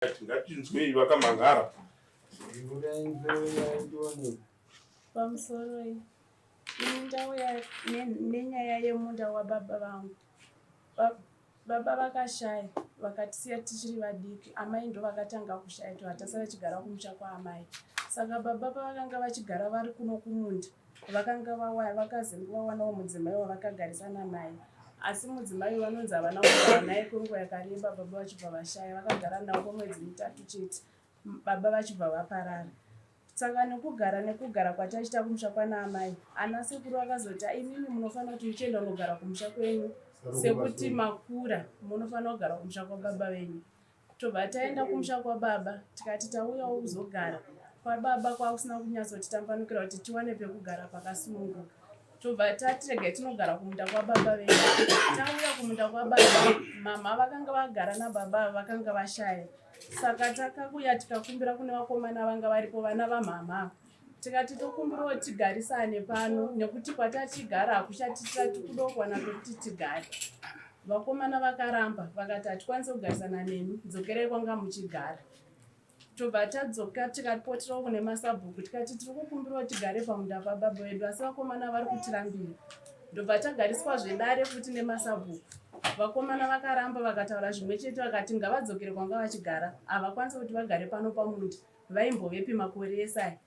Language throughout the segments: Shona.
ngatinzwei vakamhangara pamusoro iyi ndauya nenyaya yemunda wababa vangu. Baba vakashaya vakatisiya tichiri vadiki. Amai ndo vakatanga kushaya hatasara chigara kumusha kwaamai. Saka baba pavakanga vachigara vari kuno kumunda vakanga vakazenge vawanawo mudzimai wavakagarisana naye. Asi mudzimai vanonzi havana kugara naye kwenguva yakareba. Baba vachibva vashaya vakagara navo kwemwedzi mitatu chete baba vachibva vaparara. Saka nekugara kwatachita kumusha kwana amai, ana sekuru vakazoti imimi munofanira kuti muchienda kunogara kumusha kwenyu sekuti makura munofanira kugara kumusha kwababa venyu. Tobva taenda kumusha kwababa tikati tauyawo kuzogara kwababa kwakusina kunyatsoti tambanukira kuti tiwane pekugara pakasununguka. Tobva tatirege tinogara kumunda kwababa venyu. Tauya kumunda kwababa mama vakanga vagara nababa vakanga vashaya. Saka takakuya tikakumbira kune vakomana vanga varipo vana vamama. Tikati tokumbirawo tigarisane pano nekuti kwatachigara hakuchatitati kudokuwana pekuti tigare. Vakomana vakaramba vakati hatikwanisi kugarisana nemi, dzokerai kwanga muchigara. Tobva tadzoka tikapoterawo kune masabhuku tikati tiri kukumbirawo tigare pamunda pababa vedu asi vakomana vari kutirambira. Ndobva tagariswa zvedare futi nemasabhuku. Vakomana vakaramba vakataura zvimwe chete vakati ngavadzokere kwanga vachigara havakwanisa kuti vagare pano pamunda vaimbovepi makore esai.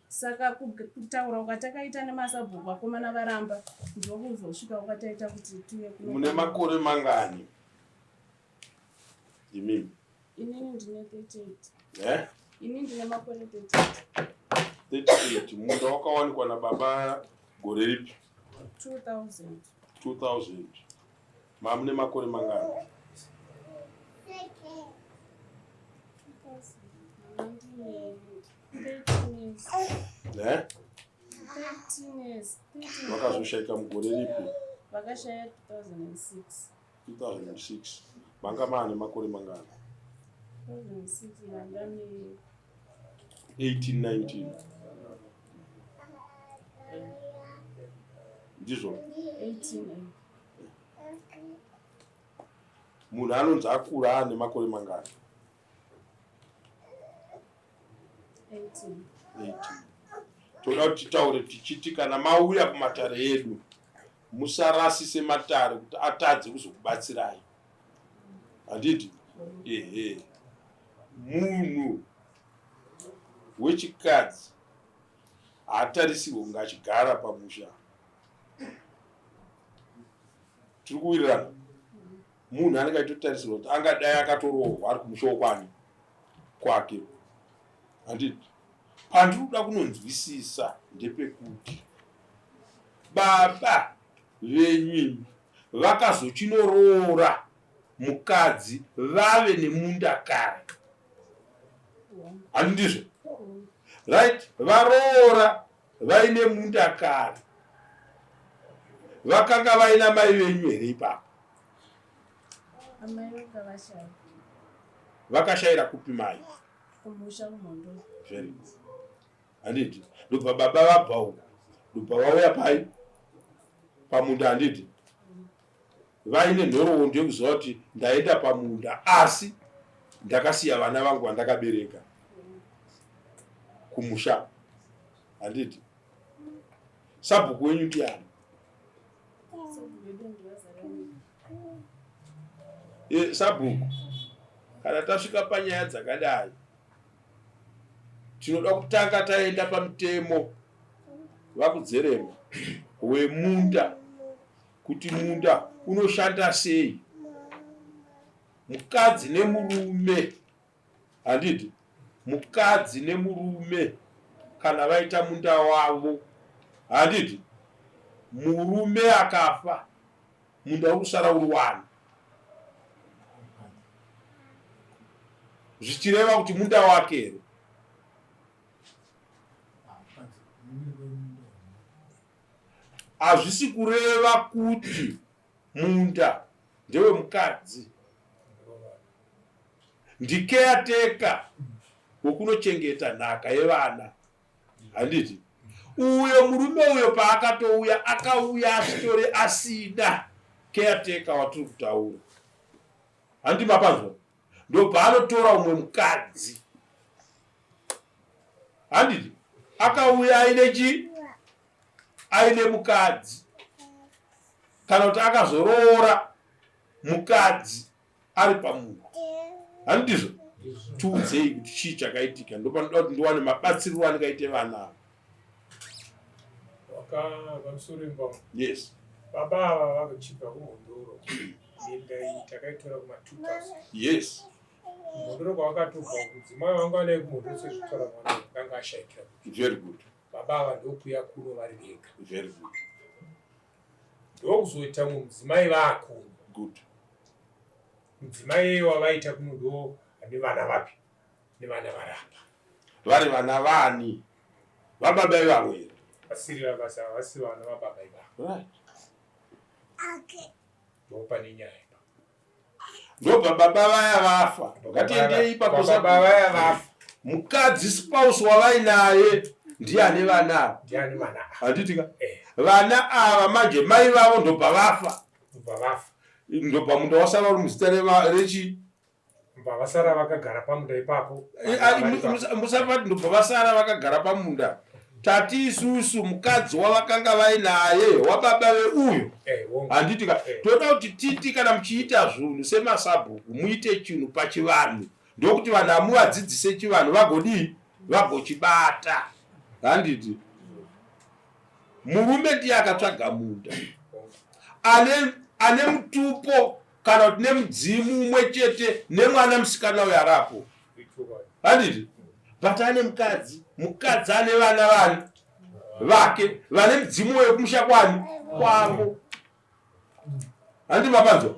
Saka kutaura kwatakaita nemasabhuku vakomana varamba ndokuzosvika kwataita kuti tiwe mune makore mangani imimi? Inini ndine 38. Inini ndine makore 38. Munda wakawanikwa nababa gore ripi? 2000. Mamune makore mangani? 13 years. Vakazoshaika mugore ripi? Vakashaya 2006. Manga maane makore mangani? 2006 vandane 18-19. Ndizvo? 18. Munhu anonzi akura ane makore mangani? 18. Toda kuti titaure tichiti kana mauya kumatare edu musarasise matare kuti atadze kuzokubatsirai. Handiti? Munhu wechikadzi haatarisirwe kunge achigara pamusha. Tiri kuwirirana? Munhu anenge achitotarisirwa kuti angadai akatorohwa ari kumusha wokwani kwake. Handiti? Pandinoda kunonzwisisa ndepekuti baba venyu vakazochinoroora mukadzi vave nemunda kare. Handizvo? Right? Varoora vaine munda kare. Vakanga vaina mai venyu here ipapo? Amai vanga vashaya. Vakashayira kupi mai? Kumusha kumondo. Very good. Handiti? Ndobva baba vabva uko. Ndobva vauya pai? Pamunda. Handiti? Vaine nhoroondo yekuziva kuti ndaenda pamunda asi ndakasiya vana vangu vandakabereka kumusha. Handiti? Sabhuku wenyu ndiani? Sabhuku, kana tasvika panyaya dzakadai tinoda kutanga taenda pamutemo vakudzerema wemunda kuti munda unoshanda sei. Mukadzi nemurume. Handiti? Mukadzi nemurume kana vaita munda wavo. Handiti? Murume akafa munda unosara uri wani. Zvichireva kuti munda wake here? Hazvisi kureva kuti munda ndewe mukadzi. Ndikeyateka wokunochengeta nhaka yevana. Handiti? Uyo murume uyo paakatouya akauya asitori asina keyateka watiri kutaura. Handi mapanzwa? ndopaanotora umwe mukadzi. Handiti akauya aine mukadzi, kana kuti akazoroora mukadzi ari pamunda. Handizvo tiudzei kuti chii chakaitika. Ndopanoda kuti ndiwane mabatsiriro andingaite vana. Yes. Baba ava vakachipa kumhondoro minda iyi takaitora kuma-2000. Yes. Kumhondoro kwavakatobva kudzimai vangu vanai kumhondoro sezvitora mwana akanga ashaikira. Very good. Baba ava ndokuya kuno vari vega. Very good. Ndokuzoita mumwe mudzimai vakuno. Good. Mudzimai iye wavaita kuno ndo ane vana vapi? Nevana varapa. Vari vana vani? Vababa ivavo here? Vasiri vabasa vasi vana vababa ivavo. Right. Ndopane nyaya ipa. Ndobva baba vaya vafa. Ngatiendei ipapo baba vaya vafa. Mukadzi spouse wavainaye ndiane vana. Ndiane vana. Handitika? Vana ava manje mai vavo ndobva vafa. Ndobva vafa. Ndobva munda wasara uri muzita rechi? Ndobva vasara vakagara pamunda ipapo. Musapati ndobva vasara vakagara pamunda. Tati isusu mukadzi wavakanga vainaye wababa veuyo. Handitika? Toda kuti titi kana muchiita zvinhu semasabhuku muite chinhu pachivanhu. Ndokuti vanhu amuvadzidzise chivanhu vagodii? Vagochibata. Handiti? Murume ndiye akatsvaga munda. Ane mutupo kana kuti nemudzimu umwe chete nemwana musikana uyo arapo. Handiti? But ane mukadzi ane vana vake vane mudzimu wekumusha kwavo. Handi mapanzwa?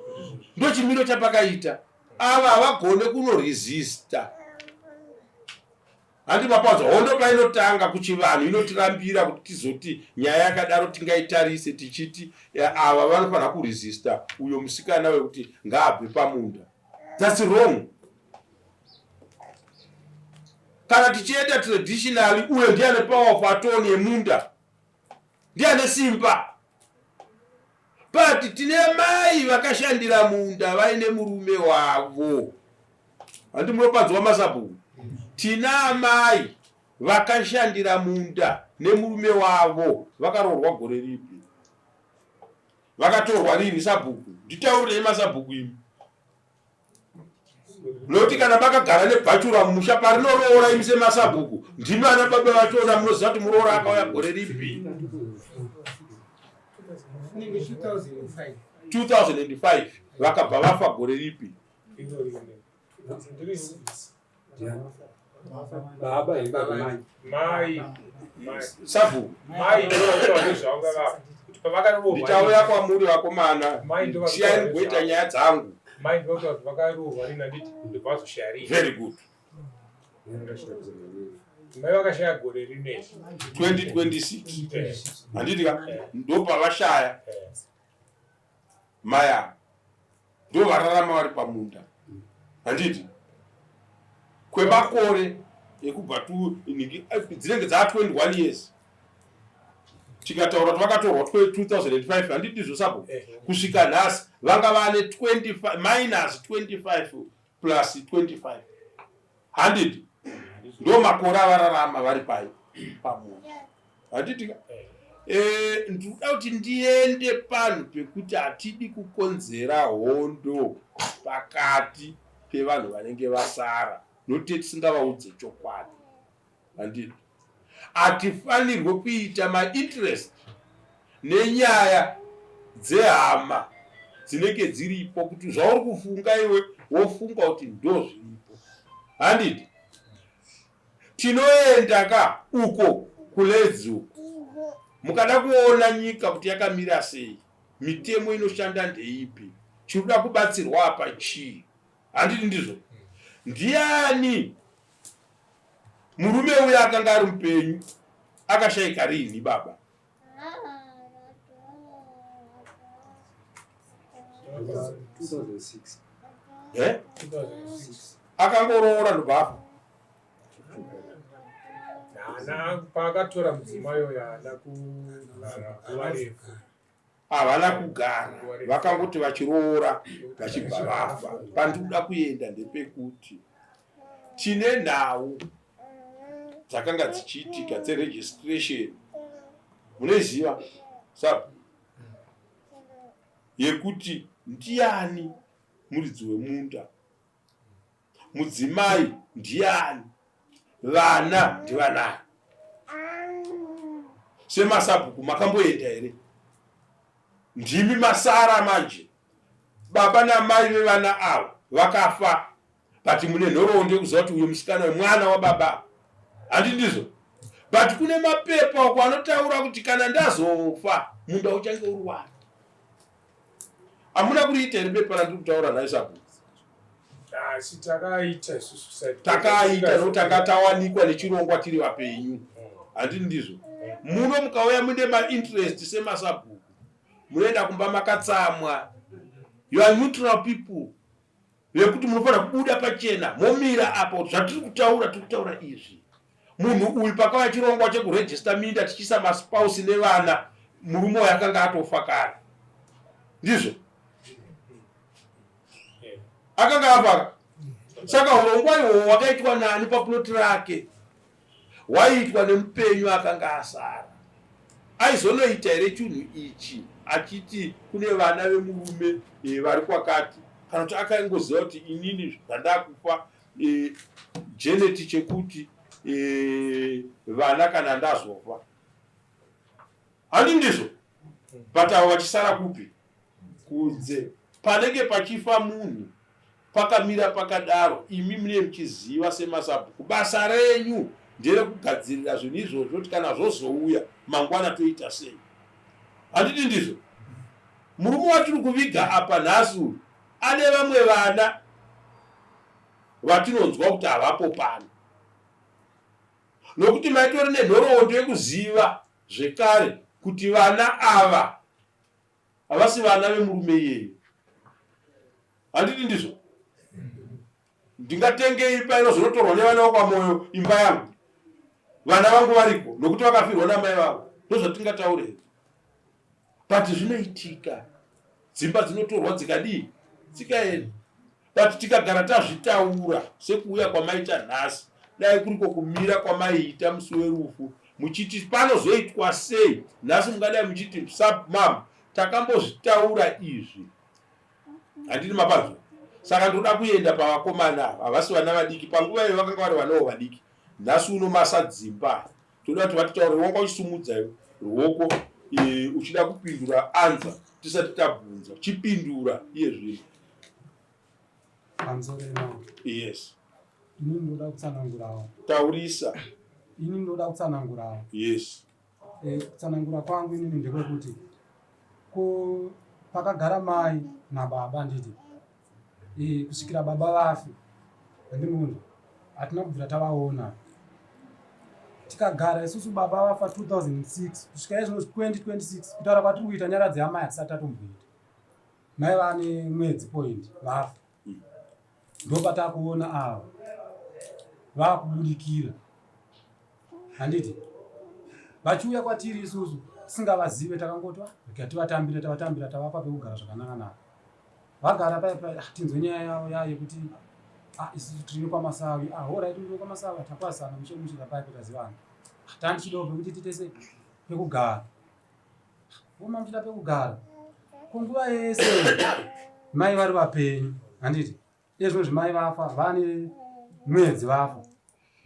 Ndo chimiro chapakaita. Ava havagone kunoresista. Handi mapanzwa? Hondo painotanga kuchivanhu inotirambira kuti tizoti nyaya yakadaro tingaitarise tichiti ava vanofanira kuresista uyo musikana wekuti ngaabve pamunda. That's wrong. Kana tichienda traditionally uyo ndiane power of attorney emunda. Ndiane simba. But tine mai vakashandira munda vaine murume wavo. Handi munopanzwa masabhuku. Tina mai vakashandira munda nemurume wavo vakaroorwa gore ripi? Vakatorwa rini sabhuku? Nditaurei masabhuku imi. Noti kana makagara nebhachura mumusha parinoroora imi semasabhuku, ndimi ana baba vachona munoziva kuti muroora akauya gore ripi? 2005 vakabva vafa gore ripi? Sabhuku ndichauya kwamuri vakomana, chiyai mugoita nyaya dzangu. Very good. 2026 handitika ndopavashaya maya ndo vararama vari pamunda. Handiti kwemakore ekubva dzinenge dza 21 years tikataura kuti vakatorwa 2005 handiti zvosabo kusvika nhasi vanga vane 25 minus 25 plus 25. Handiti ndo makore avararama vari pamunda. Handitika ndinoda kuti ndiende panhu pekuti hatidi kukonzera hondo pakati pevanhu vanenge vasara nokuti tisingavaudze chokwadi. Handiti hatifanirwe kuita mainterest nenyaya dzehama dzinenge dziripo kuti zvauri kufunga iwe wofunga kuti ndo zviripo. Handiti tinoenda uko kuledzi uko mukada kuona nyika kuti yakamira sei, mitemo inoshanda ndeipi, chinoda kubatsirwa apa chii. Handiti ndizvo? Ndiani murume uya akanga ari mupenyu akashayika rini baba? Akangoroora ndobva paakatora mudzimai uyo haana kugara nguva refu. havana kugara, vakangoti vachiroora vachibva vafa. Pandikuda kuenda ndepekuti tine nhau dzakanga dzichiitika dzeregistration, munoziva sabu, yekuti ndiani muridzi wemunda, mudzimai ndiani, vana ndivanani. Semasabhuku makamboenda here? Ndimi masara manje. Baba namai vevana ava vakafa, but mune nhoroondo yekuziva kuti uyu musikana mwana wababa. Handi ndizvo? But kune mapepa uko anotaura kuti kana ndazofa munda uchange uri wani. Hamuna kuriita here bepa randiri kutaura naye sabhuku? Asi takaita isusu takaita nokuti takatawanikwa nechirongwa tiri vapenyu. Handi ndizvo? Muno mukauya mune mainterest semasabhuku, munoenda kumba makatsamwa. You are neutral people. Vekuti munofanira kubuda pachena momira apo zvatiri kutaura izvi. Munhu uyu pakauya chirongwa chekuregister minda tichisa maspouse nevana, murume yakanga atofa kare. Ndizvo? Akanga afa. Saka urongwa ihwo wakaitwa nani paploti rake? Waiitwa nemupenyu akanga asara. Aizonoita here chinhu ichi achiti kune vana vemurume vari kwakati, kana kuti akangoziva kuti inini zvandakufa jeneti chekuti vana kana ndazofa. Handi ndizvo? But avo vachisara kupi? Kunze. Panenge pachifa munhu pakamira pakadaro, imi mune muchiziva semasabhuku basa renyu nderekugadzirira zvinhu izvozvo kuti kana zvozouya mangwana toita sei. Handiti ndizvo? Murume watiri kuviga apa nhasi ane vamwe vana vatinonzwa kuti havapo pano, nokuti maitori nenhoroondo yekuziva zvekare kuti vana ava havasi vana vemurume iyeyo. Handiti ndizvo? Ndingatengei paino zvinotorwa nevana vakwamoyo imba yangu, vana vangu variko nokuti vakafirwa namai vavo? Ndozvatingataure. But zvinoitika, dzimba dzinotorwa dzikadii, dzikaenda. But tikagara tazvitaura sekuuya kwamaita nhasi, dai kuriko kumira kwamaiita musi werufu, muchiti panozoitwa sei, nhasi mungadai muchiti submam, takambozvitaura izvi. Handini mapanzwa? Saka ndoda kuenda pavakomana havasi vana vadiki. Panguva iyo vakanga vari vanawo vadiki. Nhasi uno masadzimba. Toda kuti vatitaure, wanga uchisumudza ruoko uchida kupindura anza tisati tabvunza. Chipindura iye zvino. Pamusoro nawo. Yes. Ini ndoda kutsanangurawo. Taurisa. Ini ndoda kutsanangurawo. Yes. Kutsanangura kwangu inini ndekuti pakagara mai nababa nditi kusvikira baba vafi, handimunhu hatina kubvira tavaona. Tikagara isusu baba vafa 2006 kusvika izvino 2026 kutaura kwatiri kuita nyaradzi yamai hatisati tatomboita. Mai vane mwedzi point vafa, ndopatakuona ava vakubudikira. Handiti vachiuya kwatiri isusu tisingavazive takangoti tivatambira tavapa pekugara zvakanaka navo. Vagara paipa tinzwe nyaya yavo yekuti isusu tiri kwamasawi. Alright, muri kwamasawi takwasana mushemushika paipa tazivana. Tandichidope kuti titese pekugara. Voma muchida pekugara. Kunguva yese mai vari vapenyu. Handiti ezvino mai vafa vane mwedzi vafa,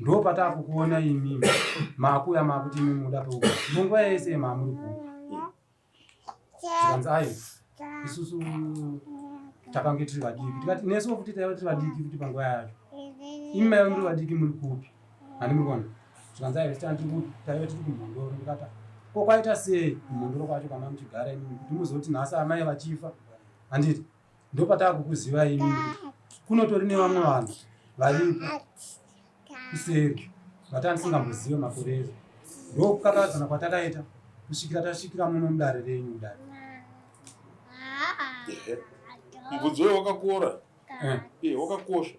ndopatakukuona imimi makuya makuti imi muda pekugara. Kunguva yese mamuri kupa zvikanzi ayo isusu takange tiri vadiki. Tikati nesu kuti taiva tiri vadiki kuti panguva yacho imi mai muri vadiki muri kupi? Handimuri kuona? Zvikanzi ayo taiva tiri kumhondoro. Ndikati ko kwaita sei kumhondoro kwacho kana muchigara imimi kuti muzoti nhasi amai vachifa? Handiti ndopatakukuziva imimi kunotori nevamwe vanhu varipo kuseri vatandisingambozive makore edu. Ndokukakadzana kwatakaita kusvikira tasvikira muno mudare renyu kudare. Mubvunzo uyu wakakora. Wakakosha.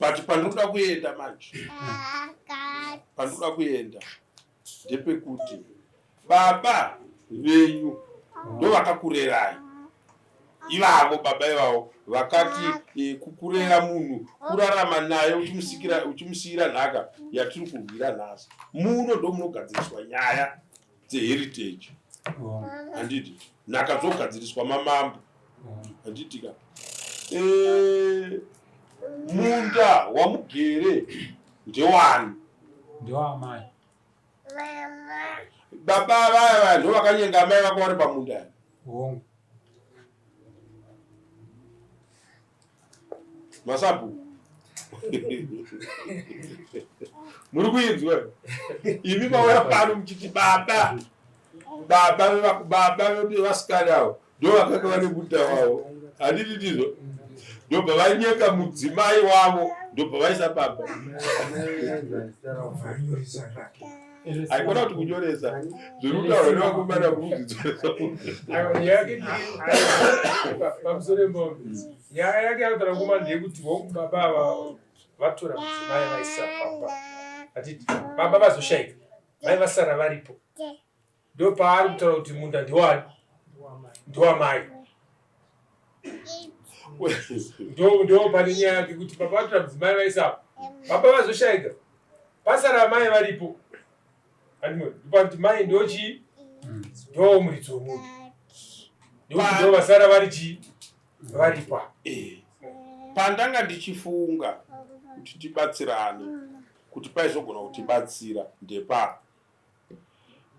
But pandinoda kuenda manje, pandinoda kuenda ndepekuti baba venyu ndo vakakurerai ivavo baba ivavo vakati kukurera munhu kurarama naye uchimusiyira nhaka yatiri kurwira nhasi. Muno ndo munogadziriswa nyaya dzeheritage handiti, nhaka dzogadziriswa mamambo handitika. Munda wamugere ndewani? Ndewamai. Baba vaya ndo vakanyenga mai vako vari pamunda Masabu. Muri kuinzwa imi mauya pano muchiti baba vevasikana avo ndo vakanga vane munda wavo handiti ndizvo, ndobva vanyeka mudzimai wavo ndobva vaisa baba. Haikona kuti kunyoresa zvirutaura nevakomana kurudzidzoresa pamusoro mbombe nyaya yake yakutara kuma ndeyekuti baba ava vatora mudzimai vaisa baba atiti baba vazoshayika mai vasara varipo ndo paari kutaura kuti munda ndiwani ndiwamai. Ndo pane nyaya yake kuti baba vatora mudzimai vaisa baba vazoshayika pasara mai varipo kuti mai ndochi ndo muridzi womunhu ndo vasara vari chii varipa. Pandanga ndichifunga kuti tibatsirane kuti paizogona kutibatsira ndepa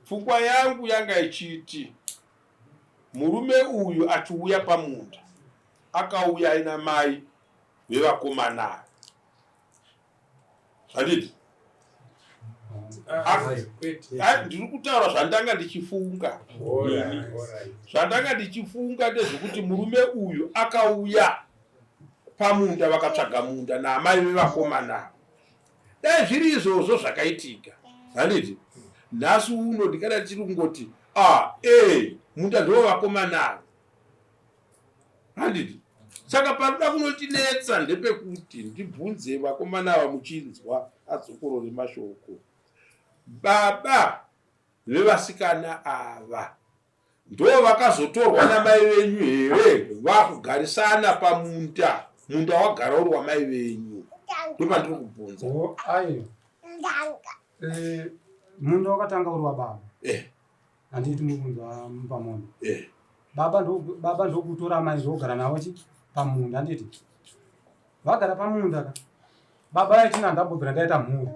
pfungwa yangu yanga ichiti murume uyu achiuya pamunda akauya aina mai vevakomana handiti ndiri kutaura zvandanga ndichifunga. Zvandanga ndichifunga ndezvekuti murume uyu akauya pamunda vakatsvaga munda naamai vevakomana. Dai zviri izvozvo zvakaitika handiti nhasi uno ndikada tiri kungoti munda ndiwo vakomana handiti. Saka panoda kunotinetsa ndepekuti ndibvunze vakomana ava muchinzwa adzokorore mashoko. Baba vevasikana ava ndo vakazotorwa namai venyu here vakugarisana pamunda, munda wagara uri wamai venyu? Ndopandiri kubvunza. Aiyo munda wakatanga uri wababa handiti mubvunzo pamunda. Baba ndokutora mai ndogara navo pamunda handiti vagara pamunda baba yachina ndambobvira ndaita mhuri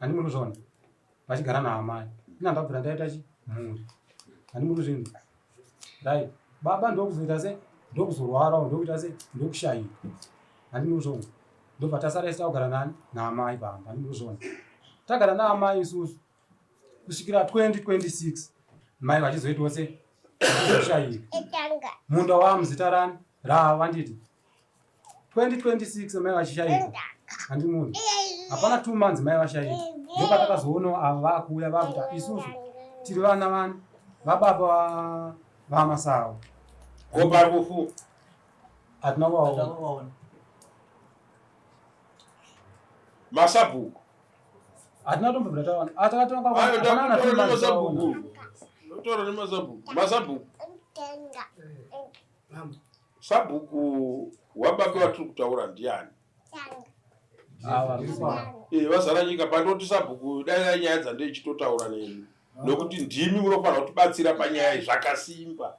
handi munozvona vachigara naamai ina ndabvira ndaita mhuri handi munozvinhu right. Baba ndokuzoita se ndokuzorwara ndokuita se ndokushayika handi munozvona ndobva tasara isi takugara nani naamai pamba handi munozvona tagara naamai isusu kusvikira 2026 mai vachizoitwa se kushayika munda wamuzita rani rava nditi 2026 mai vachishayika handi munhu hapana 2 months mai vashayika ndopatakazoona ava vakuuya vakuta isusu tiri vana vani vababa vamasawo kopari kufu hatina kuvaona masabhuku hatina tombobvira taona atakatonga masabhuku sabhuku wababa watiri kutaura ndiani? Vazara nyika pandoti sabhuku dai nyaya dzandeichitotaura nemi nokuti ndimi munofanira kutibatsira panyaya zvakasimba.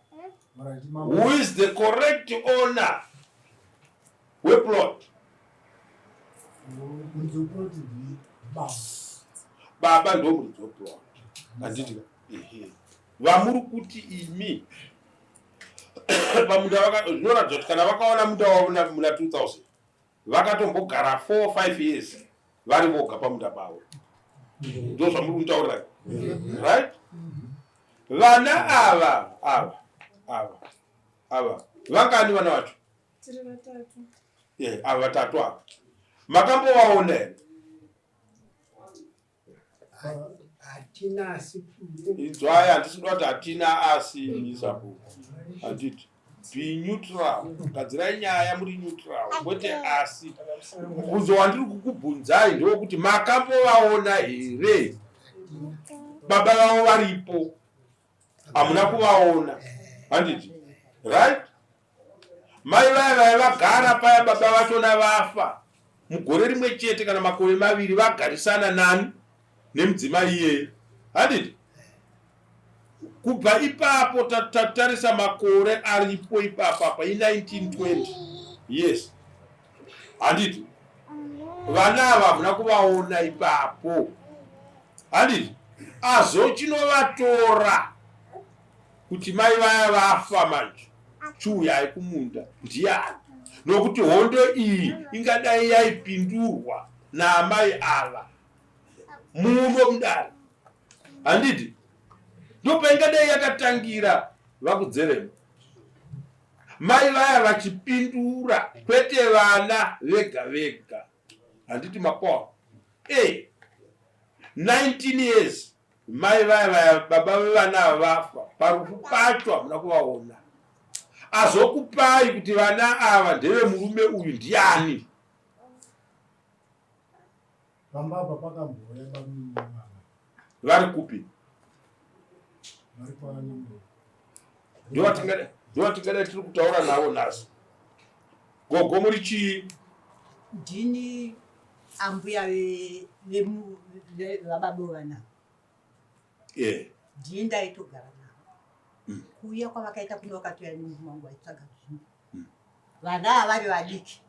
Who is the correct owner weplot? Baba ndo muridzi weplot handiti vamuri kuti imi pamunda zvinoratidza kuti kana vakaona munda wavo muna 2000 vakatombogara 4-5 years vari voga pamunda pavo. Ndo zvamuri kuntaurira right? Vana ava vangani vana vacho? Tiri vatatu. Ava vatatu ava makambovaona here? Hatina asi. Inzwai handisida kuti hatina asi misabhuku handiti. Be neutral. Gadzirai nyaya muri neutral kwete asi. Mubvunzo wandiri kukubvunzai ndewekuti makambovaona here baba vavo varipo? hamuna kuvaona, handiti right? Mai vaya vagara paya, baba vachona vafa, mugore rimwe chete kana makore maviri vagarisana nani nemudzimai iyeye, handiti kubva ipapo tatarisa makore aripo ipapo apa i1920 yes, handiti vana ava hamuna kuvaona ipapo, handiti azochinovatora kuti mai vaya vafa manje chiuyai kumunda ndiani, nokuti hondo iyi ingadai yaipindurwa naamai ava muno mudare, handiti ndopaingadai yakatangira vakudzeremo, mai vaya vachipindura kwete vana vega vega, handiti makwawa 19 years mai vaya baba vevana vafa, parufu pacho hamuna kuvaona. Azokupai kuti vana ava ndeve murume uyu ndiani? Pambapa pakamboya vari kupi? Ndiwo tingada tiri kutaura navo nhasi. Gogo muri chii? Ndini ambuya vababovana. Ndini ndaitogara navo. Kuuya kwavakaita kuno vakatoya nemumwe wangu aitsvaga zvinhu. Vana avari vadiki.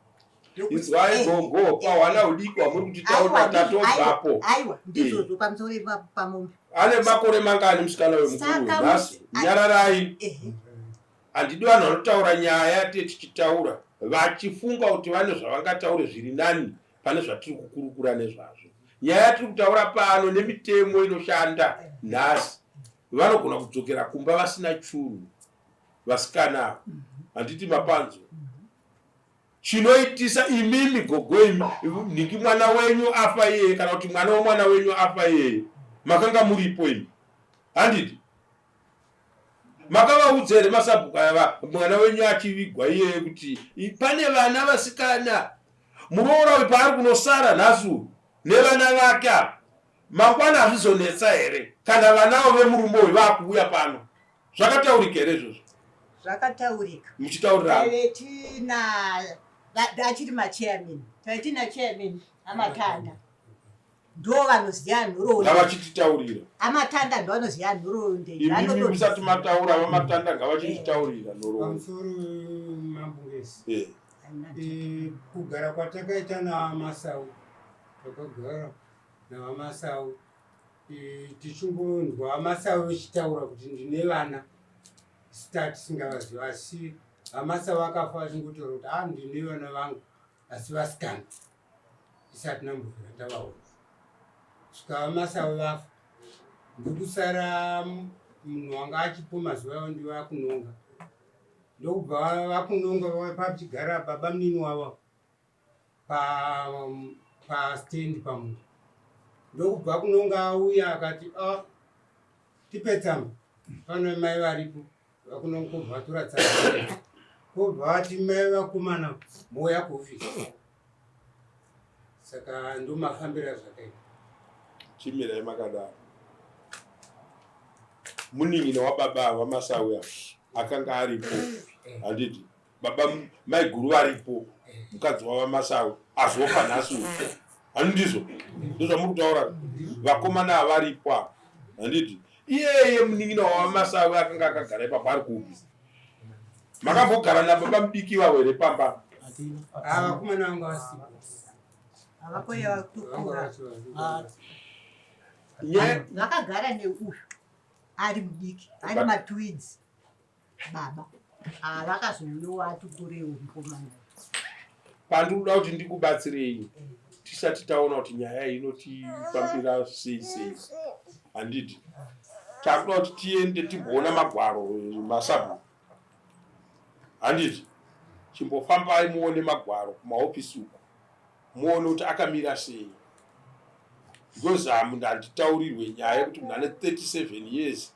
Izwai gogo pahwana hudiki wamuri kutitaura tatobvapo. Aiwa, ndizvozvo pamusoro pamombe. Ane makore mangani musikana wemukuru nhasi? Nyararai. Handidi vanhu vanotaura nyaya tichitaura vachifunga kuti vane zvavangataure zviri nani pane zvatiri kukurukura nezvazvo. Nyaya yatiri kutaura pano nemitemo inoshanda nhasi, vanogona kudzokera kumba vasina churu vasikana, handiti mapanzo. Chinoitisa imimi gogo imi niki mwana wenyu afa iyeye kana kuti mwana womwana wenyu afa iyeye, makanga muripo imi, handiti makavaudza here masabhuku ava mwana wenyu achivigwa iyeye kuti pane vana vasikana muroora uyu paari kunosara nhasi nevana vake apa mangwana hazvizonetsa here kana vanavo vemurume uyu vakuuya pano? Zvakataurika here izvozvo? Zvakataurika. Muchitaurirana achiri machairman, taitina chairman amatanda ndo vanoziva nhoroondo. Ngavachititaurira amatanda ndo vanoziva nhoroondo. imimi musati mataura vamatanda ngavachititaurira nhoroondo. pamusoro mambungesi kugara kwatakaita navamasau, takagara navamasau tichingondwa vamasau vachitaura kuti ndine vana sitati singavaziva, asi vamasau vakafa vachingotaura kuti ndine vana vangu asi vasikana isati nambovhira tavaona. Svika vamasau vafa ndokusara munhu wanga achipo mazuva avo ndivakunonga, ndokubva vakunonga pachichigara baba munini wavo pastendi pamunhu, ndokubva kunonga auya akati tipe tsamba pano mai varipo vakunonga kobva vatora tsamba kobva vati mai vakomana moya kuofisi. Saka ndomafambira zvakaita. Chimirai makadaro. Muning'ina wababa vamasauya akanga aripo, handiti baba mai guru varipo, mukadzi wavamasau azofa nhasi, handizvo ndozvamuri kutaura? Vakomana havaripo, handiti iyeye muning'ina wavamasau akanga akagara ipapo ari kupi? Makambogara nababa mudiki vavo here pamba? Vakomana vanga vasipo. Havapoya vatukura. Vakagara neuyu ari mudiki, ari matwins baba. Vakazouyiwa atukurewo mukomana. Pandinoda kuti ndikubatsirei tisati taona kuti nyaya inotifambira sei sei, handiti takuda kuti tiende tigoona magwaro masabhuku, handiti chimbofambai muone magwaro kumaofisi uko muone kuti akamira sei. Ngozamu ndanditaurirwe nyaya yekuti munhu ane 37 years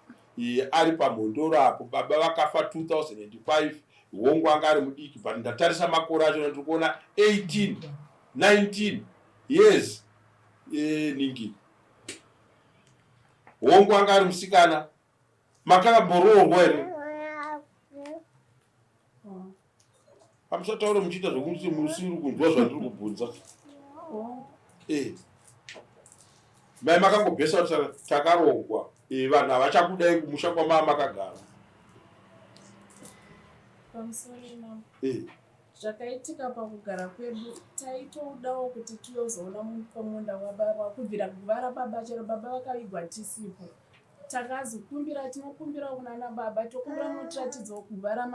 ari pamhondoro apo, baba vakafa 2005, hongu anga ari mudiki, but ndatarisa makore acho ndiri kuona 18 19 years ningi hongu anga ari musikana makakabhororwa here hamusataure muchiita zvokuti musiri kunzwa zvandiri kubvunza mai makangobhesa kuti takarongwa vanhu havachakudai kumusha kwamaa makagara pamusoro mama zvakaitika pakugara kwedu taitodawo kuti tiyozoona pamunda wababa kubvira kuvara baba chero baba vakavigwa tisipo takazokumbira tinokumbira kunana baba tokumbira mutiratidzo kuvara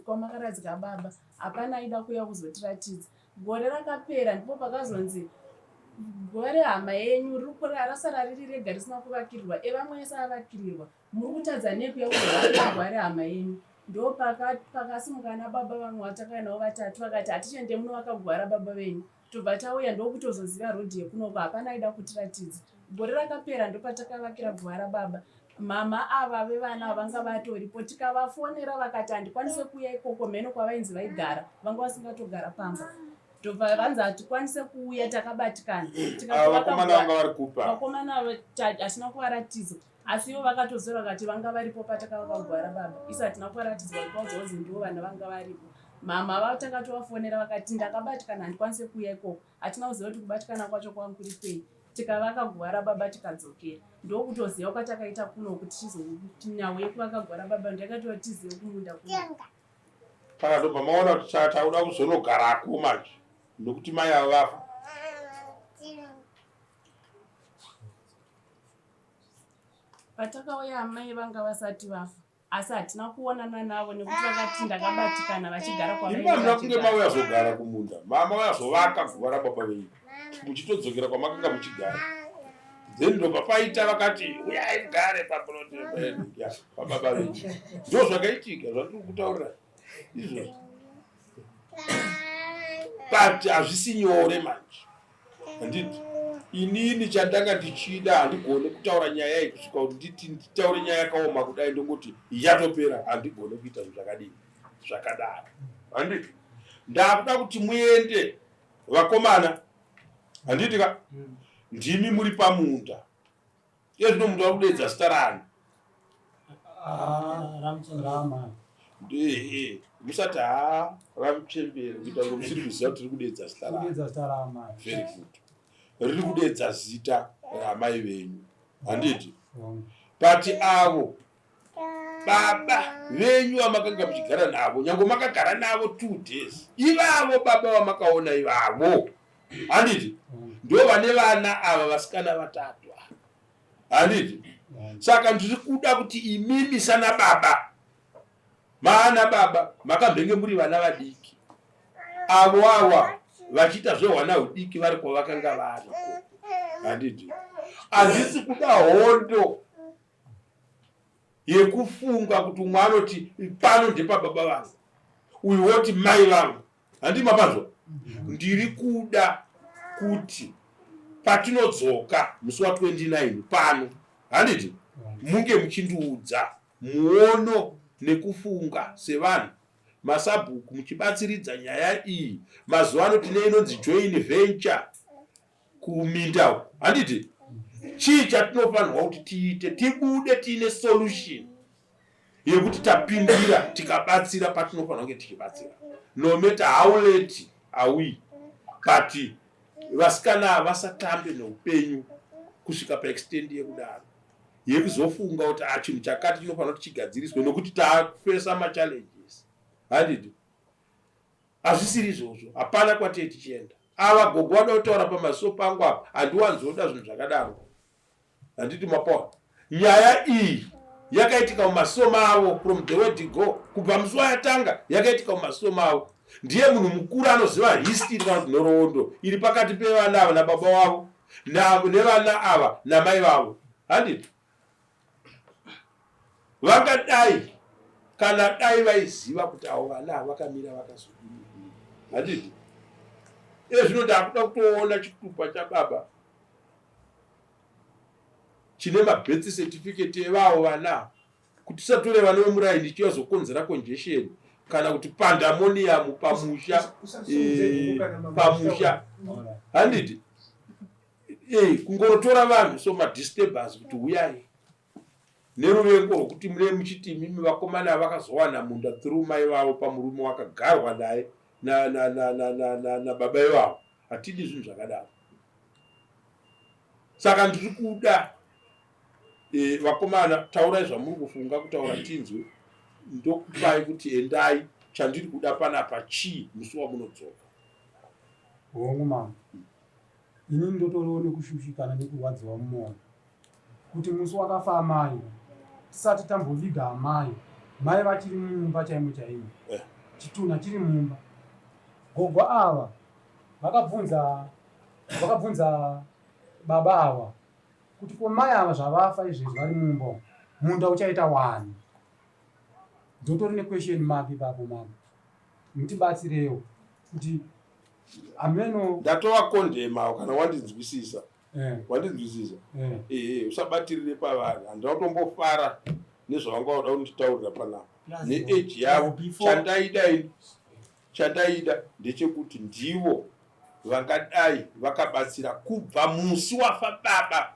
kwamakaradzika baba hapana aida kuuya kuzotiratidza gore rakapera ndipo pakazonzi gore hama yenyu rasara riri rega risina kuvakirirwa evamwe ese avakirirwa muri kutadza nekuya kuzovakirirwa rehama yenyu ndo pakasimuka nababa vamwe vatakainawo vatatu vakati hatichende muno vakagwara baba venyu tobva tauya ndokutozoziva rodhi yekunoko hapana aida kutiratidza gore rakapera ndopatakavakira gwara baba mama ava vevana vanga vatoripo tikavafonera vakati handikwanise kuuya ikoko mheno kwavainzi vaigara vanga vasingatogara pamba tobva vanzi hatikwanise kuuya takabatikana vakomana vanga vari kupa vakomana hatina kuvaratidzo asi ivo vakatozora vakati vanga varipo patakavakagwara baba isi hatina kuvaratidzwa kwazozi ndivo vana vanga varipo mama vatakatovafonera vakati ndakabatikana handikwanise kuuya ikoko hatina kuziva kuti kubatikana kwacho kwangu kuri kwei tikavakagwara baba tikadzokera ndokutoziva kwatakaita kuno kuti tizoti nyawo yekuvakagwara baba ndakatiwa tizive kumunda kana ndobva maona kuti tauda kuzonogarako manje nokuti mai ava vafa patakauya amai vanga vasati vafa asi hatina kuonana navo nekuti vakati ndakabatikana vachigara kwavaimuna kunge mauya zogara kumunda mama vazovaka gwara baba venyu muchitodzokera kwamakanga muchigara then ndobva paita vakati uyai mugare paploti pababa venyu ndo zvakaitika zvandiri kutaurira izvozvo but hazvisi nyore manje handiti inini chandanga ndichida handigone kutaura nyaya iyi kusvika kuti nditaure nyaya yakaoma kudai ndongoti yatopera handigone kuita zvakadini zvakadaro handiti ndakuda kuti muende vakomana handiti ka ndimi muri pamunda izvino mundu ari kudedza zita rani musati ramuchembere kuita ngo musiri kuziva kuti riri kudedza zita rani very good riri kudedza zita ramai venyu handiti pati avo baba venyu vamakanga muchigara navo nyange makagara navo 2 days ivavo baba vamakaona ivavo handiti ndo vane vana ava vasikana vatatu handiti saka ndiri kuda kuti imimi sana baba maana baba makambenge muri vana vadiki avo ava vachiita zvehwana hudiki vari kwavakanga variko handiti handisi kuda hondo yekufunga kuti umwe anoti pano ndepababa vangu uyu woti mai vangu handi mapanzwa ndiri kuda kuti patinodzoka musi wa29 pano handiti munge muchindiudza muono nekufunga sevanhu masabhuku muchibatsiridza nyaya iyi mazuva ano tine inonzi join venture kuminda handiti chii chatinofanirwa kuti tiite tibude tiine solution yekuti tapindira tikabatsira patinofanirwa kunge tichibatsira no matter how late are we but vasikana vasatambe neupenyu kusvika paextend yekudaro yekuzofunga kuti chinhu chakati chinofanira kuti chigadziriswe nokuti tafesa machallenges handiti hazvisiri izvozvo hapana kwatei tichienda ava gogo vada kutaura pamaziso pangu apa handiwanzoda zvinhu zvakadaro handiti mapawa nyaya iyi yakaitika mumaziso mavo from the word go kubva musi wayatanga yakaitika mumaziso mavo ndiye munhu mukuru anoziva history kana kuti nhoroondo iri pakati pevana ava nababa wavo nevana ava namai vavo handiti vangadai kana dai vaiziva kuti avo vana ava vakamira vakazodini handiti zvino ndakuda kutoona chitupa chababa chine mabirth certificate evavo vana kuti tisatore vana vemuraini chiyazokonzera congestion kana kuti pandemonium pamusha handiti kungorotora vanhu so madisturbance kuti uyai neruvengo rwokuti mune muchiti imimi vakomana vakazowana munda through mai vavo pamurume wakagarwa naye nababa ivavo. Hatidi zvinhu zvakadaro. Saka ndiri kuda vakomana, taurai zvamuri kufunga kutaura tinzwe, ndokupai kuti endai, chandiri kuda panapa chii musi wamunodzoka. Hongu mama, ini ndotoriwo nekushushikana nekurwadziwa mumwoyo kuti musi wakafa amai tisati tamboviga amai, mai vachiri mumba chaimo chaimo, chituna chiri mumba. Gogo ava vakabvunza baba ava kuti ko mai ava zvavafa izvezvi vari mumba, munda uchaita wani? Ndotori nequestion mark ipapo mama, mutibatsirewo kuti ameno ndatova kondema kana wandinzwisisa. Wandinzwisisa. Usabatirire pavanhu. Handina kutombofara nezvavangauda kunditaurira panapa. Neage yavo chandaida ndechekuti ndivo vangadai vakabatsira kubva musi wafa baba.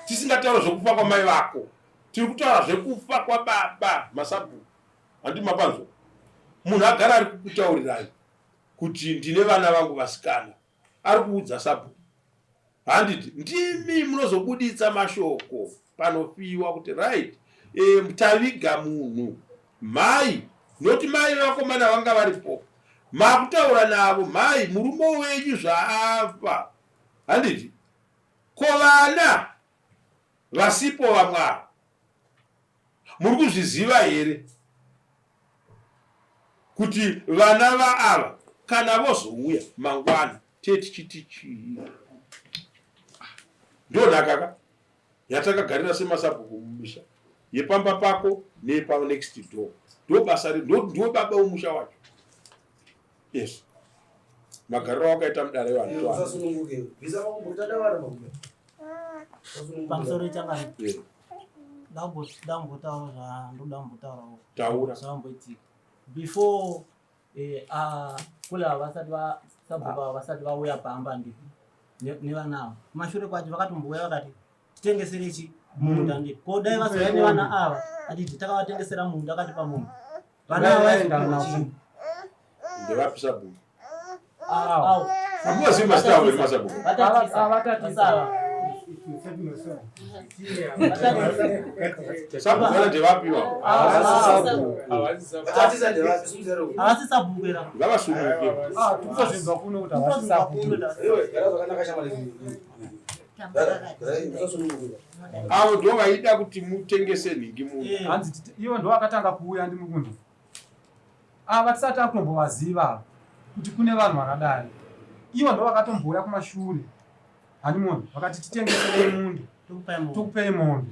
Tisingataura zvekufa kwamai vako, tiri kutaura zvekufa kwababa. Masabu handi mapanzo, munhu agara ari kukutaurirai kuti ndine vana vangu vasikana, ari kuudza sabu. Handiti ndimi munozobuditsa mashoko panofiwa kuti right, taviga munhu mai, noti mai vakomana vanga varipo, makutaura navo mai murume wenyu zvaafa. Handiti ko vana vasipo vamwari muri kuzviziva here kuti vana vaava kana vozouya mangwana tichiti chii? Ndonhaka yatakagarira semasabhuku mumusha, yepamba pako nepa next door. Ndo basa ndo baba womusha wacho. Yes. Magariro wakaita mudare vanhu. Usasununguke. Visa vakumbotada vari makume. Pamusoro changa. Dambotaura taura. Samboitika. Before kula vasati vauya pamba ndi nevana mashure kwacho vakatombouya vakati titengesere chi munda ndi kodai vasoya nevana ava atiti takavatengesera munda akati pamunhu vana vaenda nawo ndevapisa bhuku awo amazima stawo masabu sabu kana ndevapiwa havasi sabhukera ngavasumuke tikuzvinzwa kuno kuti havasi sabhuku. avo ndo vaida kuti mutengese nhingi munhu. Hanzi ivo ndo vakatanga kuuya ndimukundu ava tisati akutombovaziva kuti kune vanhu vakadai. Ivo ndo vakatombouya kumashure hanimoni vakati titengeserei mundi tukupei mombe.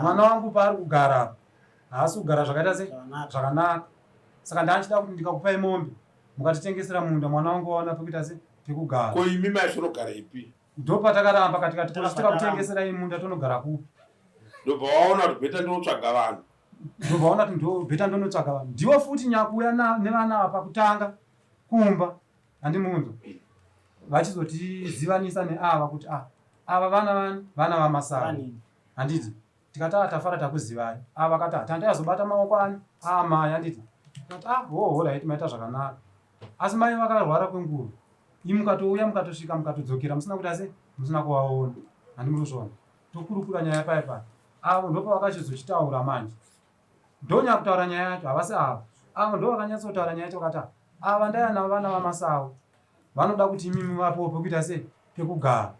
Mwana wangu paari kugara haasi kugara zvakaita zvakanaka, saka ndachida kuti ndikakupai mombe mukatitengesera munda mwana wangu waona pekuita se pekugara. Ko imi maisonogara ipi? Ndo patakaramba katikati tikakutengeserai munda tonogara kupi? Ndobva waona kuti bheta ndinotsvaga vanhu. Ndobvaona kuti ndo bheta ndonotsvaga vanhu. Ndiwo futi nyakuya nevana ava pakutanga kumba handimunzo vachizotizivanisa neava kuti ava vana vamasai. Handiti tikati tafara takuzivai ava vakati tandai azobata maoko ani mai. Handiti tikati right maita zvakanaka, asi mai vakarwara kwenguva imi mukatouya mukatosvika mukatodzokera musina kuti ase musina kuvaona. Handimurozvona tokurukura nyaya paipai avo ndo pavakachizochitaura manje ndonyakutaura nyaya yacho havasi avo ndo vakanyatsotaura nyaya yacho vakati ava ndaya navo vana vamasawo vanoda kuti imimi vapo pekuita se pekugara.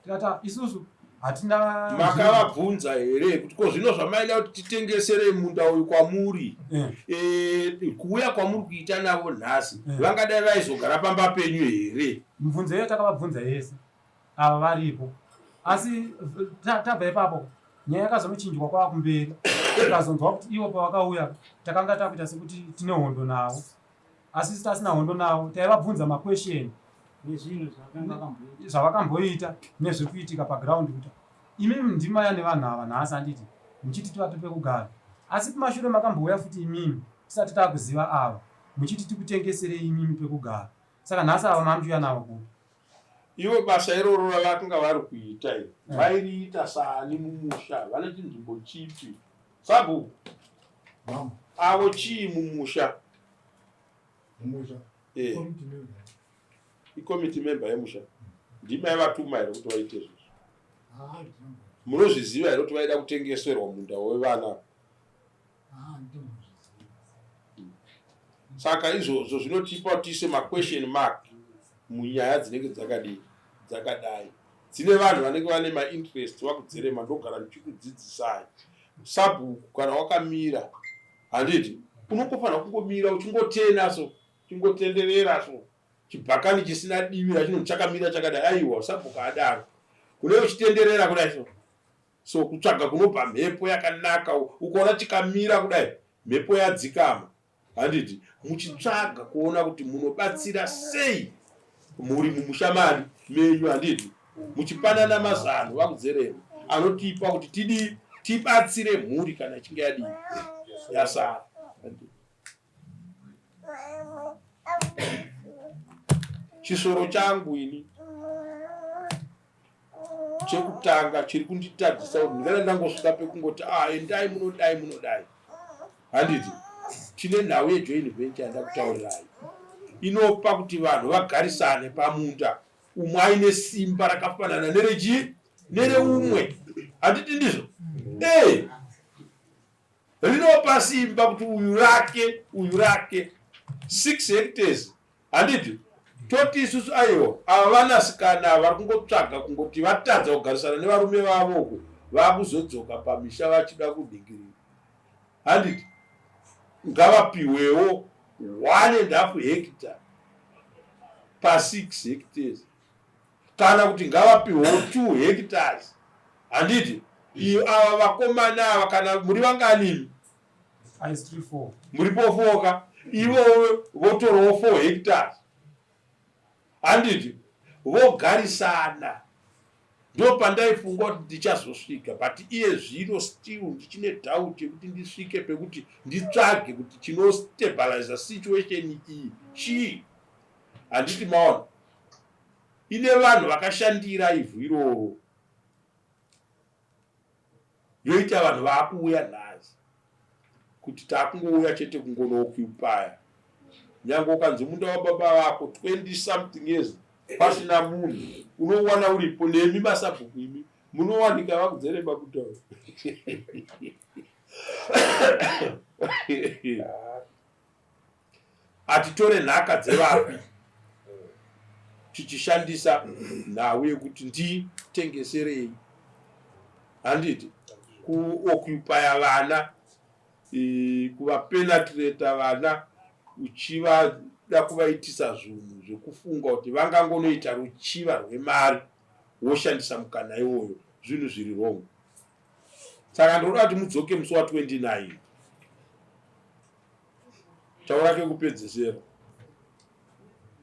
Tikati isusu hatina makavabvunza here kuti ko zvino zvamaida kuti titengesere munda uyu kwamuri kuuya kwamuri kuita navo nhasi vangadai vaizogara pamba penyu here? Mibvunzo iyo takavabvunza yese ava varipo, asi tabva ipapo nyaya yakazonochinjwa kwava kumberi. Tikazonzwa kuti ivo pavakauya takanga takuita sekuti tine hondo navo, asi tasina hondo navo. Taivabvunza makwesheni zvavakamboita nezvekuitika paground kuti imimi ndimaya nevanhu ava nhasi. Handiti muchiti tivati pekugara, asi kumashure makambouya futi imimi tisati takuziva ava muchiti tikutengeserei imimi pekugara. Saka nhasi ava mamuchiuya navo kupi? iwe basa iroro ravakanga vari kuita iri vairiita sani mumusha vane chinzvimbo chipi sabhuku avo chii mumusha ikomiti memba yemusha ndimai vatuma here kuti vaite izvozvo munozviziva here kuti vaida kutengeserwa munda wevana saka izvozvo zvinotipa kuti ise maquestion mark munyaya dzinenge dzakadai dzine vanhu vanenge vane mainterest vakudzerema ndogara ndichikudzidzisai sabhuku kana wakamira handiti unokofanira kungomira uchingotenaso uchingotendereraso chibhakani chisina divira chino chakamira chakadai aiwa sabhuku adaro kune uchitenderera kudai so kutsvaga kunobva mhepo yakanaka ukaona chikamira kudai mhepo yadzikama handiti muchitsvaga kuona kuti munobatsira sei muri mumushamari menyu handiti muchipanana mazano vakudzerema anotipa kuti tibatsire mhuri kana ichinge yadii yasara. Chisoro changu ini chekutanga chiri kunditadzisa kuti ndingada ndangosvika pekungoti endai munodai handiti tine nhau yejoint venture yandakutaurirai inopa kuti vanhu vagarisane pamunda umwe aine simba rakafanana nereumwe handiti ndizvo rinopa simba kuti uyu rake 6 hectares handiti toti isusu aiwa ava vanasikana vari kungotsvaga kungoti vatadza kugarisana nevarume vavoko vakuzodzoka pamisha vachida kudhingirira handiti ngavapiwewo 1.5 hectare pa6 hectares kana kuti ngavapiwewo 2 hectares handiti ava vakomana ava kana muri vanganini muripo 4 ivo votorawo 4 hectares handiti vogarisana ndo pandaifunga kuti ndichazosvika but iye zvino still ndichine doubt yekuti ndisvike pekuti nditsvage kuti chinostabilize situation iyi chii handiti maona ine vanhu vakashandira ivhu iroro yoita vanhu vaakuuya nhasi kuti takungouya chete kungonookupaya nyange ukanzi munda wababa vako 20 something years pasina munhu unowana uripo nemi masabhuku imi munowanika vakudzereba kutaura atitore nhaka dzevapi tichishandisa nhau yekuti nditengeserei handiti kuokupaya vana kuvapenetrata vana uchivada kuvaitisa zvinhu zvekufunga kuti vangangonoita ruchiva rwemari woshandisa mukana iwoyo zvinhu zviri wrong. Saka ndoda kuti mudzoke musi wa 29 taura kekupedzesera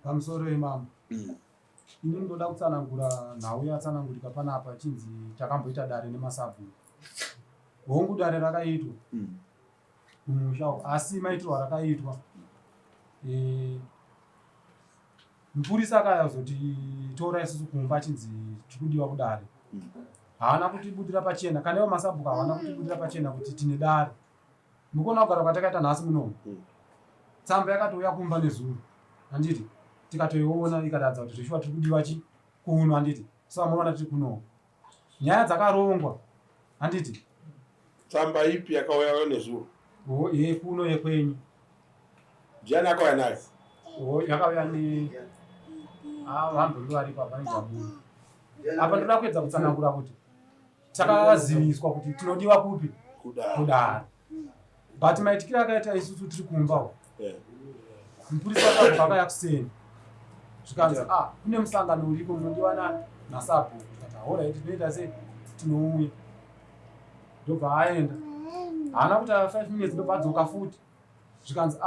pamusoro imama. Ini ndoda kutsanangura nhau yatsanangurika panapa chinzi takamboita dare nemasabhuku. Hongu dare rakaitwa mumusha asi maitirwa rakaitwa mupurisa akazotitora isusu kumba chinzi tikudiwa kudare. Haana kutibudira pachena kana iwo masabhuku haana kutibudira pachena kuti tine dare. Mukona kugara kwatakaita nhasi munomu. Tsamba yakatouya kumba nezuro. Handiti tikatoiona ikadadza kuti zvishwa tiri kudiwa kuno handiti saka munoona tiri kuno. Nyaya dzakarongwa handiti tsamba ipi yakauya nezuro? Kuno yekwenyu. Ndiani akauya nayo? Yakauya ni vanhu vari papa nejabu. Apa ndoda kuedza kutsanangura kuti takaziviswa kuti tinodiwa kupi kudare. But maitikira akaita isusu tiri kumba. Mupurisa wakabuka akauya kuseni. Zvikanzi kune musangano uripo unodiwa nasabhuku. Alright, tinoita sei? Tinouya. Ndobva aenda. Haana kuti 5 minutes ndobva adzoka futi. Zvikanzi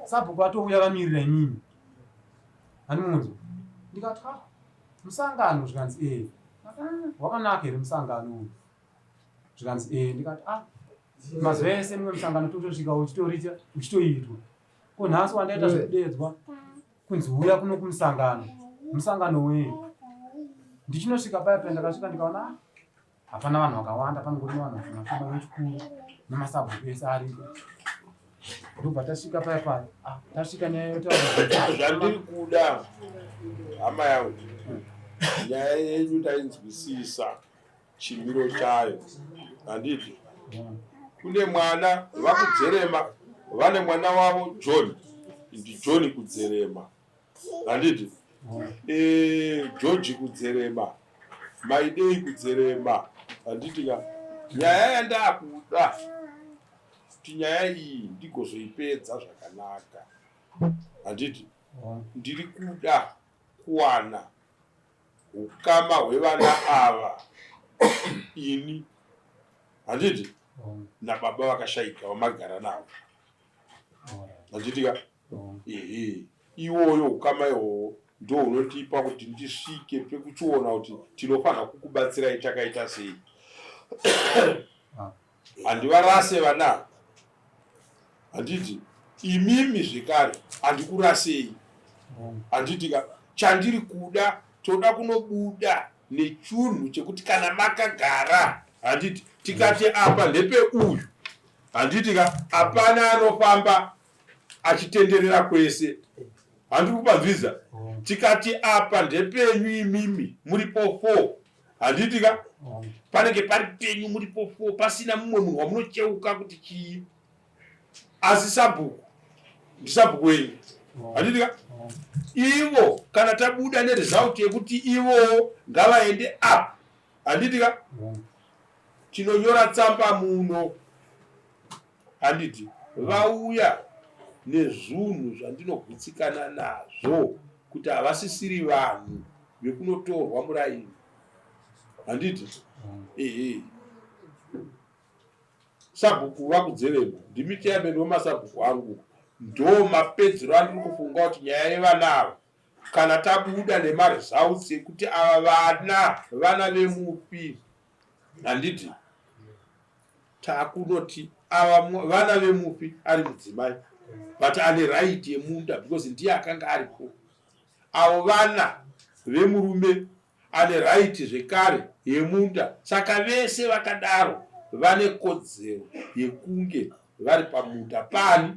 sabhuku atouya vamirira inini. Hanimunzo. Ndikati musangano zvikanzi wakanaka here musangano. Zvikanzi ndikati mazuva ese mumwe musangano totosvika uchitoitwa. Ko nhasi wandaita zvekudedzwa kunzi uya kuno kumusangano. Musangano wei? Ndichinosvika paya ndakasvika ndikaona hapana vanhu vakawanda, panongori vanhu vashoma vechikuru nemasabhuku ese aripo. Ndobva tasvika paya tasvika nyaya yotaura zvandiri kuda hama yangu, nyaya yenyu tainzwisisa chimiro chayo. Handiti kune mwana vakudzerema, vane mwana wavo John, ndi John kudzerema. Handiti George kudzerema, Maidei kudzerema. Handiti nyaya yandakuda kuti nyaya iyi ndigozoipedza zvakanaka. Handiti ndiri kuda kuwana ukama hwevana ava ini, handiti nababa vakashaika vamagara navo. Handitika iwoyo ukama ihwohwo ndo unotipa kuti ndisvike pekuchiona kuti tinofanira kukubatsirai takaita sei. Handivarase vana, handiti imimi zvekare handikurasei. Handitika chandiri kuda, toda kunobuda nechunhu chekuti kana makagara, handiti tikati apa ndepe uyu, handitika hapana anofamba achitenderera kwese. Handikupanzviza, tikati apa ndepenyu imimi muripo 4, handitika panenge pari penyu muripo 4, pasina mumwe munhu wamunocheuka kuti chii. Asi sabhuku ndisabhuku wenyu, handitika ivo kana tabuda neresult yekuti ivo ngavaende up, handitika tinonyora tsamba muno, handiti vauya nezvunhu zvandinogutsikana nazvo kuti havasisiri vanhu vekunotorwa muraini. Handiti sabhuku vakudzerema ndimi chairman wemasabhuku angu, ndo mapedzero andiri kufunga kuti nyaya yevanavo kana tabuda nemaresults ekuti ava vana vemupi, handiti takunoti ava vana vemupi ari mudzimai but ane right yemunda because ndiye akanga aripo. Avo vana vemurume ane right zvekare yemunda. Saka vese vakadaro vane kodzero yekunge vari pamunda pani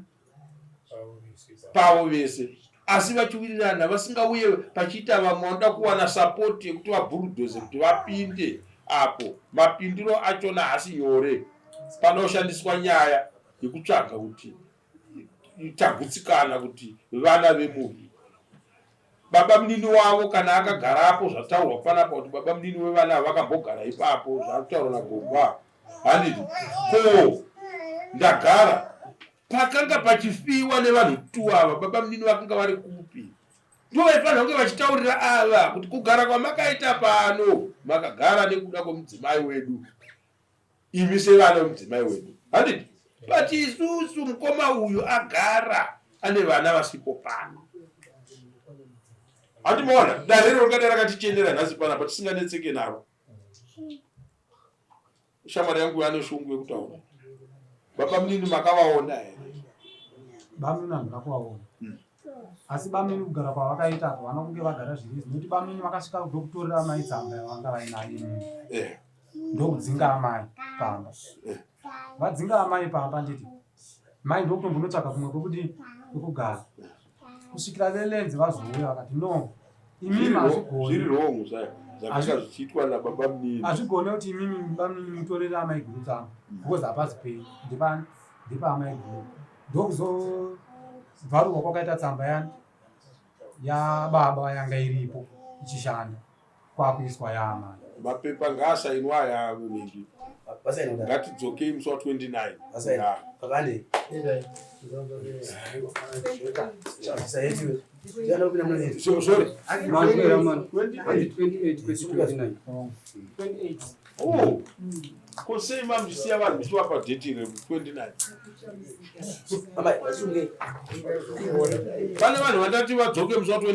pavo vese, asi vachiwirirana vasingauye pachiita vamwe vanoda kuwana support yekuti vabhurudhoze kuti vapinde apo. Mapindiro achona hasi nyore, panoshandiswa nyaya yekutsvaga kuti tagutsikana kuti vana vemunhu. Baba munini wavo kana akagarapo zvataurwa panapa kuti baba munini wevana vakambogara ipapo zvataurwa nagomba, handiti ko ndagara pakanga pachifiwa nevanhu 2 ava, baba munini vakanga vari kupi? Ndo vaifanira kunge vachitaurira ava kuti kugara kwamakaita pano makagara nekuda kwemudzimai wedu, imi sevana vemudzimai wedu, handiti but isusu mukoma uyu agara ane vana vasipo pano. Handimoona darero ringada rakatichendera nhasi panapa tisinganetseke naro. Shamwari yangu ane shungu yekutaura. Baba munini makavaona here? Bamunini handina kuvaona, asi bamunini kugara kwavakaita apo vana kunge vagara zviri nekuti bamunini vakasvika kutokutorera amai tsamba yavanga vainayo ndokudzinga amai pamba. Vadzinga amai pamba nditi mai ndokutombonotsvaka kumwe kwekuti kwekugara kusvikira velenzi vazouya vakati no imimi hazvigone kuti imimi bamunini mutorere amai guru tsamba because hapazi pei ndipa amai guru. Ndokuzobvaruwa kwakaita tsamba yani yababa yanga iripo ichishanda kwakuiswa yaamai. Mapepa ngaasainwa aya vengi ngatidzokei musi wa29 pakande sorry 28 kosei mamisiya vanhu michiwapa date re 29 pane vanhu vatati vadzoke musi wa29.